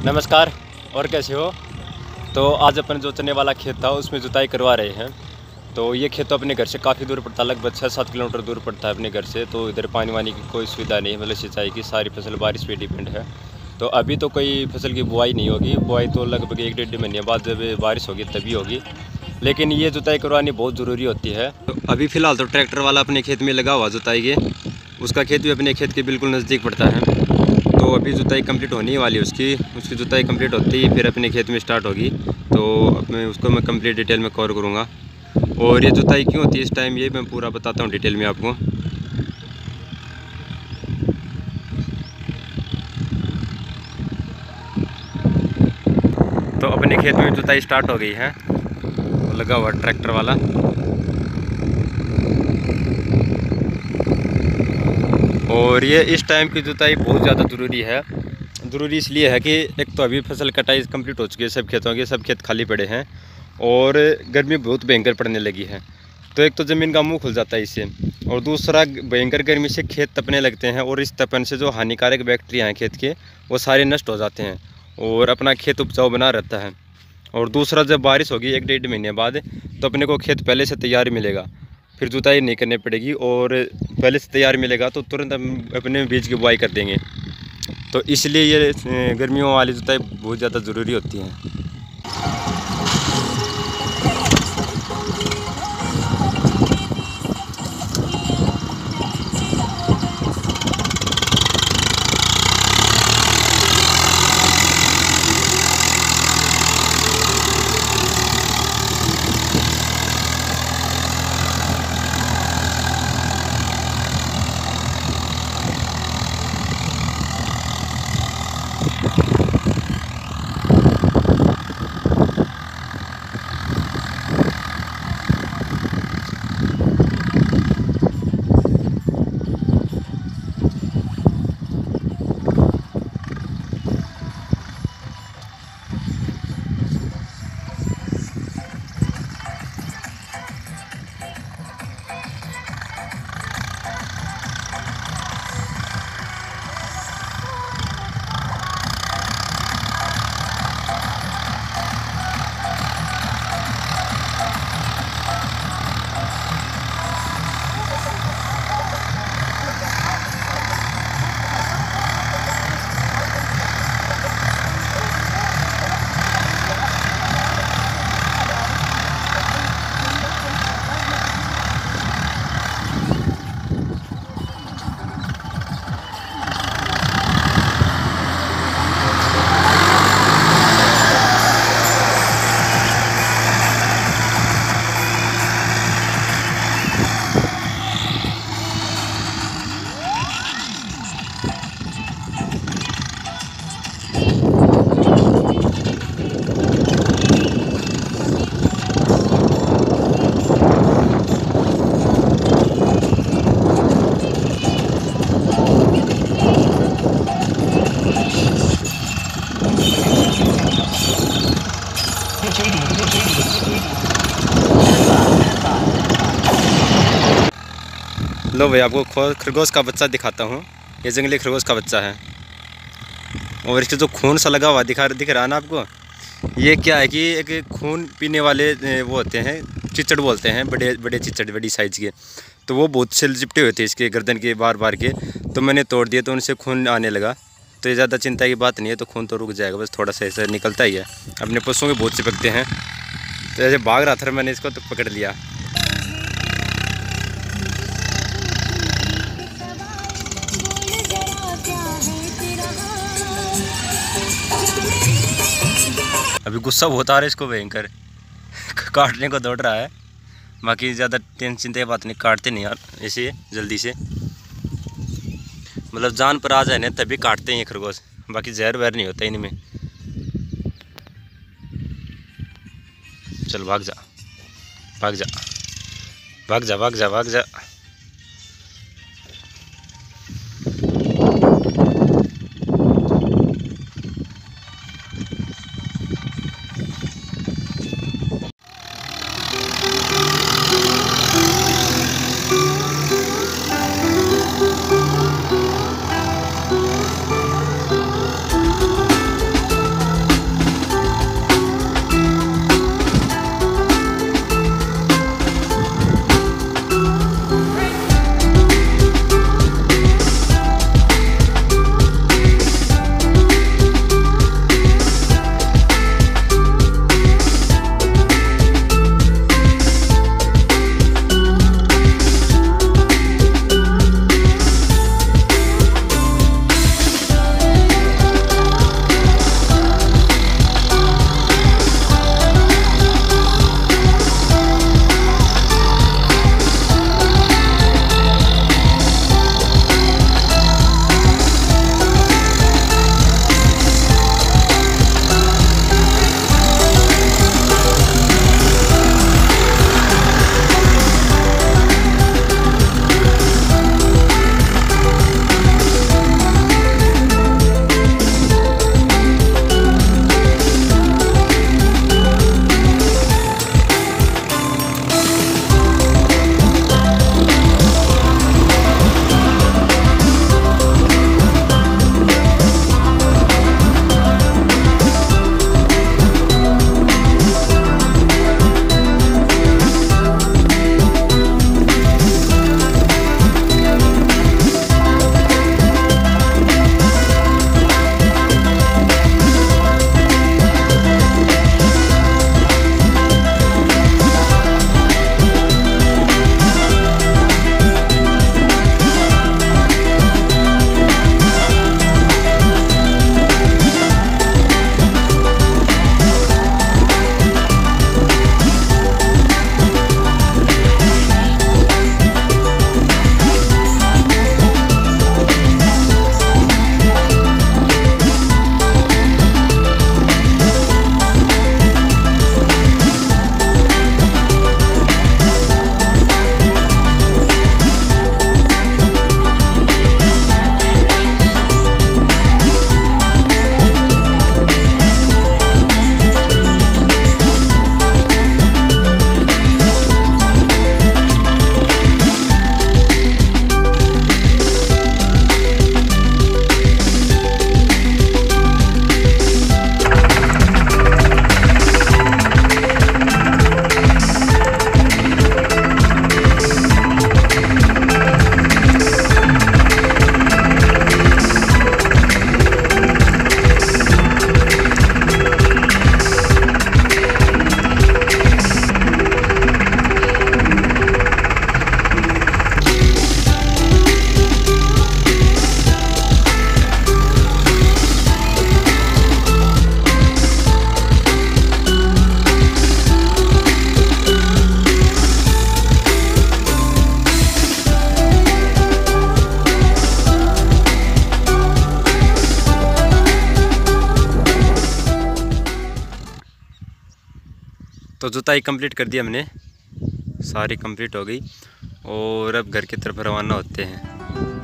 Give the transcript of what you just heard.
नमस्कार। और कैसे हो? तो आज अपन जो चने वाला खेत था उसमें जुताई करवा रहे हैं। तो ये खेत तो अपने घर से काफ़ी दूर पड़ता है, लगभग 6-7 किलोमीटर दूर पड़ता है अपने घर से। तो इधर पानी वानी की कोई सुविधा नहीं है, मतलब सिंचाई की सारी फसल बारिश पे डिपेंड है। तो अभी तो कोई फसल की बुआई नहीं होगी, बुआई तो लगभग 1-1.5 महीने बाद जब बारिश होगी तभी होगी। लेकिन ये जुताई करवानी बहुत ज़रूरी होती है। तो अभी फ़िलहाल तो ट्रैक्टर वाला अपने खेत में लगा हुआ जुताई के, उसका खेत भी अपने खेत के बिल्कुल नज़दीक पड़ता है। तो अभी जुताई कंप्लीट होने वाली है उसकी जुताई कंप्लीट होती ही फिर अपने खेत में स्टार्ट होगी। तो मैं कंप्लीट डिटेल में कवर करूँगा। और ये जुताई क्यों होती है इस टाइम, ये मैं पूरा बताता हूँ डिटेल में आपको। तो अपने खेत में जुताई स्टार्ट हो गई है, लगा हुआ ट्रैक्टर वाला। और ये इस टाइम की जुताई बहुत ज़्यादा ज़रूरी है। ज़रूरी इसलिए है कि एक तो अभी फसल कटाई कंप्लीट हो चुकी है सब खेतों के, सब खेत खाली पड़े हैं और गर्मी बहुत भयंकर पड़ने लगी है। तो एक तो ज़मीन का मुंह खुल जाता है इससे, और दूसरा भयंकर गर्मी से खेत तपने लगते हैं और इस तपन से जो हानिकारक बैक्टीरिया हैं खेत के वो सारे नष्ट हो जाते हैं और अपना खेत उपजाऊ बना रहता है। और दूसरा जब बारिश होगी 1-1.5 महीने बाद तो अपने को खेत पहले से तैयार मिलेगा, फिर जुताई नहीं करनी पड़ेगी और पहले से तैयार मिलेगा तो तुरंत हम अपने बीज की बुआई कर देंगे। तो इसलिए ये गर्मियों वाली जुताई बहुत ज़्यादा ज़रूरी होती है। लो भाई, आपको खरगोश का बच्चा दिखाता हूँ। ये जंगली खरगोश का बच्चा है और इसके जो खून सा लगा हुआ दिख रहा है ना आपको, ये क्या है कि एक खून पीने वाले वो होते हैं, चिचड़ बोलते हैं, बड़े बड़े चिचड़, बड़ी साइज़ के। तो वो बहुत से चिपटे हुए थे इसके गर्दन के बार के, तो मैंने तोड़ दिए तो उनसे खून आने लगा। तो ये ज़्यादा चिंता की बात नहीं है, तो खून तो रुक जाएगा, बस थोड़ा सा ऐसा निकलता ही है। अपने पशुओं के बहुत चिपकते हैं। तो ऐसे भाग रहा था मैंने इसको तो पकड़ लिया। अभी गुस्सा बहुत आ रहा है इसको भयंकर, काटने को दौड़ रहा है। बाकी ज़्यादा टेंशन की बात नहीं, काटते नहीं यार ऐसे जल्दी से, मतलब जान पर आ जाए ना तभी काटते हैं ये खरगोश, बाकी जहर वहर नहीं होता इनमें। चल भाग जा भाग जा भाग जा भाग जा भाग जा। तो जुताई कंप्लीट कर दी हमने, सारी कंप्लीट हो गई और अब घर की तरफ रवाना होते हैं।